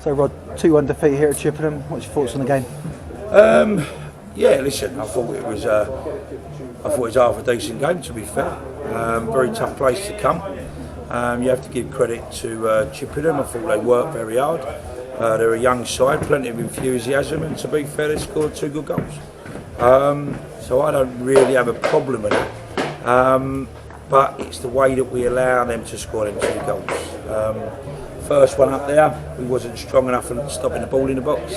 So Rod, 2-1 defeat here at Chippenham. What's your thoughts on the game? Yeah, listen, I thought it was half a decent game, to be fair. Very tough place to come. You have to give credit to Chippenham. I thought they worked very hard. They're a young side, plenty of enthusiasm, and to be fair, they scored 2 good goals. So I don't really have a problem with that. But it's the way that we allow them to score them 2 goals. First one up there, we wasn't strong enough in stopping the ball in the box.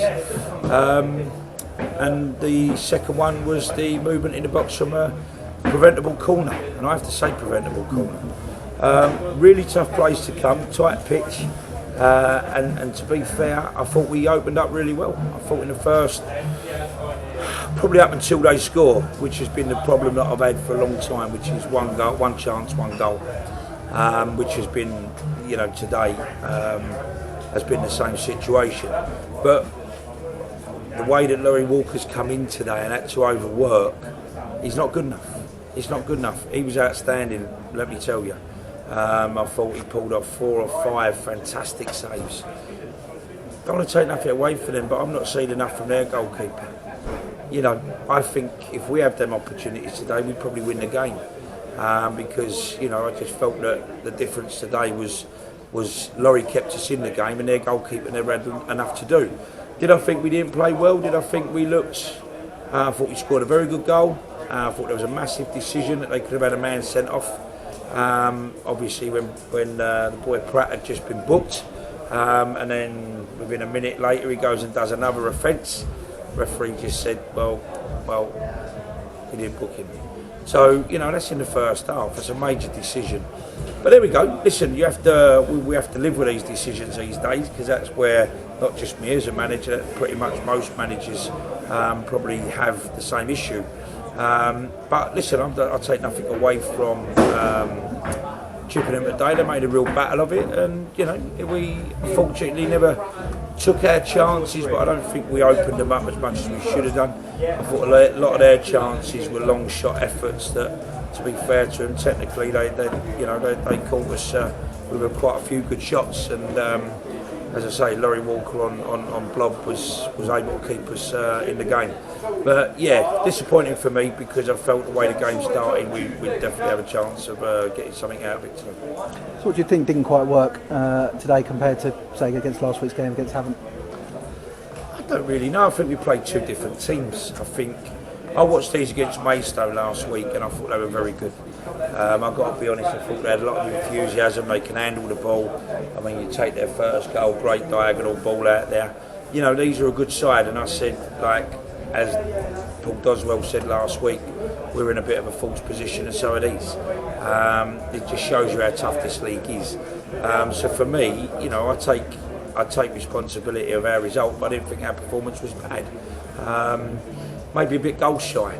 And the second one was the movement in the box from a preventable corner, and I have to say preventable corner. Really tough place to come, tight pitch, and to be fair, I thought we opened up really well. I thought in the first, probably up until they score, which has been the problem that I've had for a long time, which is 1 goal, 1 chance, 1 goal, which has been, you know, today has been the same situation. But the way that Laurie Walker's come in today and had to overwork, he's not good enough. It's not good enough. He was outstanding, let me tell you. I thought he pulled off 4 or 5 fantastic saves. Don't want to take nothing away from them, but I'm not seeing enough from their goalkeeper. You know, I think if we have them opportunities today, we probably win the game. Because, you know, I just felt that the difference today was Laurie kept us in the game and their goalkeeper never had enough to do. Did I think we didn't play well? Did I think we looked... I thought we scored a very good goal. I thought there was a massive decision that they could have had a man sent off. Obviously when the boy Pratt had just been booked, and then within a minute later he goes and does another offence. Referee just said, well, he didn't book him. So, you know, that's in the first half. It's a major decision. But there we go. Listen, we have to live with these decisions these days, because that's where, not just me as a manager, pretty much most managers probably have the same issue. But listen, I'll take nothing away from Chippenham today. They made a real battle of it, and you know, we fortunately never took our chances, but I don't think we opened them up as much as we should have done. I thought a lot of their chances were long shot efforts that, to be fair to them, technically they caught us with quite a few good shots, and as I say, Laurie Walker on blob was able to keep us in the game. But yeah, disappointing for me, because I felt the way the game started, we'd definitely have a chance of getting something out of it today. So what do you think didn't quite work today compared to, say, against last week's game against Havant? I don't really know. I think we played 2 different teams. I watched these against Maidstone last week and I thought they were very good. I've got to be honest, I thought they had a lot of enthusiasm, they can handle the ball. I mean, you take their first goal, great diagonal ball out there. You know, these are a good side, and I said, like, as Paul Doswell said last week, we're in a bit of a false position, and so are these. It just shows you how tough this league is. So for me, you know, I take responsibility of our result, but I didn't think our performance was bad. Maybe a bit goal shy.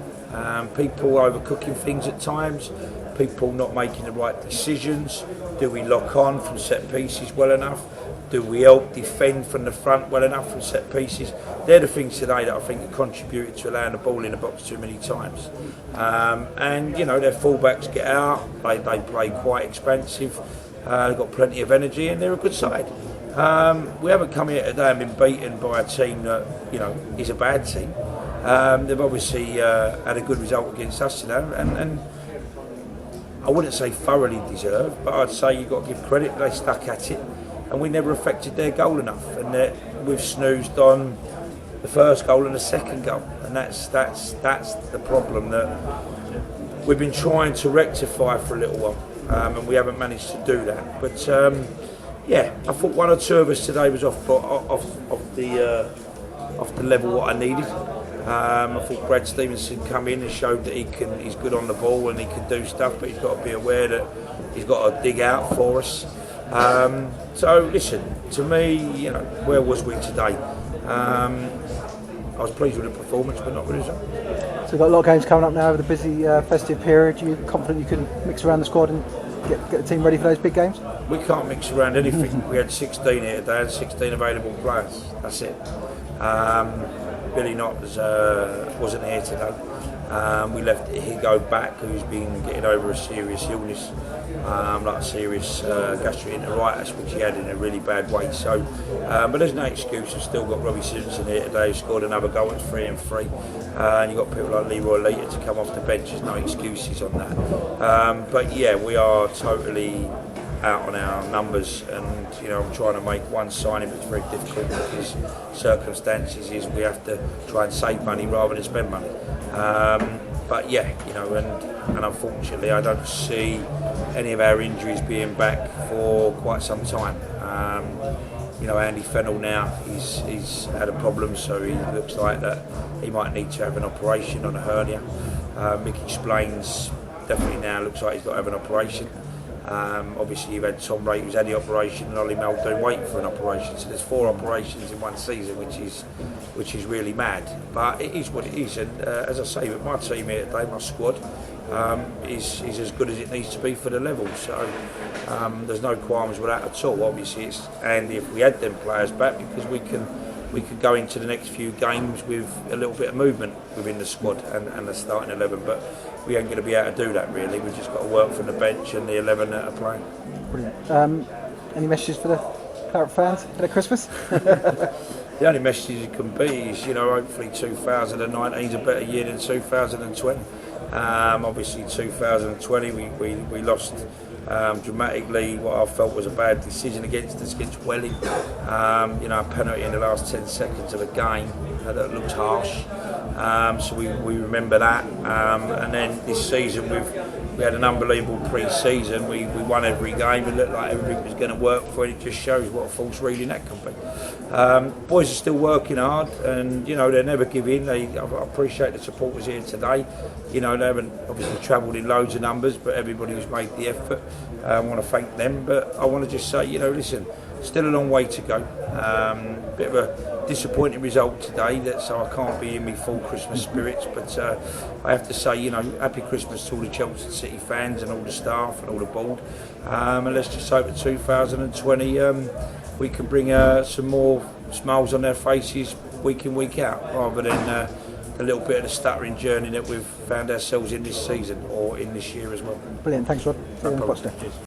People overcooking things at times, people not making the right decisions. Do we lock on from set pieces well enough? Do we help defend from the front well enough from set pieces? They're the things today that I think have contributed to allowing the ball in the box too many times. And you know, their fullbacks get out, they play quite expansive, they've got plenty of energy, and they're a good side. We haven't come here today and been beaten by a team that, you know, is a bad team. They've obviously had a good result against us today, and I wouldn't say thoroughly deserved, but I'd say you've got to give credit, they stuck at it, and we never affected their goal enough, and we've snoozed on the first goal and the second goal, and that's the problem that we've been trying to rectify for a little while, and we haven't managed to do that. But yeah, I thought 1 or 2 of us today was off the level what I needed. I thought Brad Stevenson come in and showed that he's good on the ball and he can do stuff, but he's got to be aware that he's got to dig out for us. So listen, to me, you know, where was we today? I was pleased with the performance, but not with the result. So we've got a lot of games coming up now over the busy festive period. Are you confident you can mix around the squad and get the team ready for those big games? We can't mix around anything. We had 16 here today and 16 available players. That's it. Billy Knott wasn't here today. We left Higo back, who's been getting over a serious illness, like a serious gastroenteritis, which he had in a really bad way. So, but there's no excuse. We've still got Robbie Simpson here today, who scored another goal at 3-3. And you've got people like Leroy Leiter to come off the bench. There's no excuses on that. But yeah, we are totally out on our numbers, and I'm trying to make one signing, but it's very difficult because circumstances is we have to try and save money rather than spend money. But yeah, and unfortunately I don't see any of our injuries being back for quite some time. Andy Fennell now, he's had a problem, so he looks like that he might need to have an operation on a hernia. Mickey Splains definitely now looks like he's got to have an operation. Obviously you've had Tom Ray who's had the operation, and Ollie Muldoon waiting for an operation, so there's 4 operations in one season, which is really mad, but it is what it is. And as I say, with my team here today, my squad is as good as it needs to be for the level, so there's no qualms with that at all. Obviously it's handy if we had them players back, because we can go into the next few games with a little bit of movement within the squad and the starting 11, but we ain't going to be able to do that really. We've just got to work from the bench and the 11 that are playing. Brilliant. Any messages for the Claret fans at Christmas? The only message it can be is, hopefully 2019 is a better year than 2020. Obviously 2020 we lost dramatically what I felt was a bad decision against us, against Welling. A penalty in the last 10 seconds of a game that looked harsh. So we remember that. And then this season we had an unbelievable pre-season. We won every game. It looked like everything was going to work for it. It just shows what a false reading that can be. Boys are still working hard, and they never give in. I appreciate the supporters here today. They haven't obviously travelled in loads of numbers, but everybody who's made the effort, I want to thank them. But I want to just say, listen, still a long way to go. Bit of a disappointing result today, so I can't be in my full Christmas spirits. But I have to say, happy Christmas to all the Chelsea City fans and all the staff and all the board. And let's just hope that 2020 we can bring some more smiles on their faces week in, week out, rather than a little bit of the stuttering journey that we've found ourselves in this season or in this year as well. Brilliant, thanks Rod. No problem.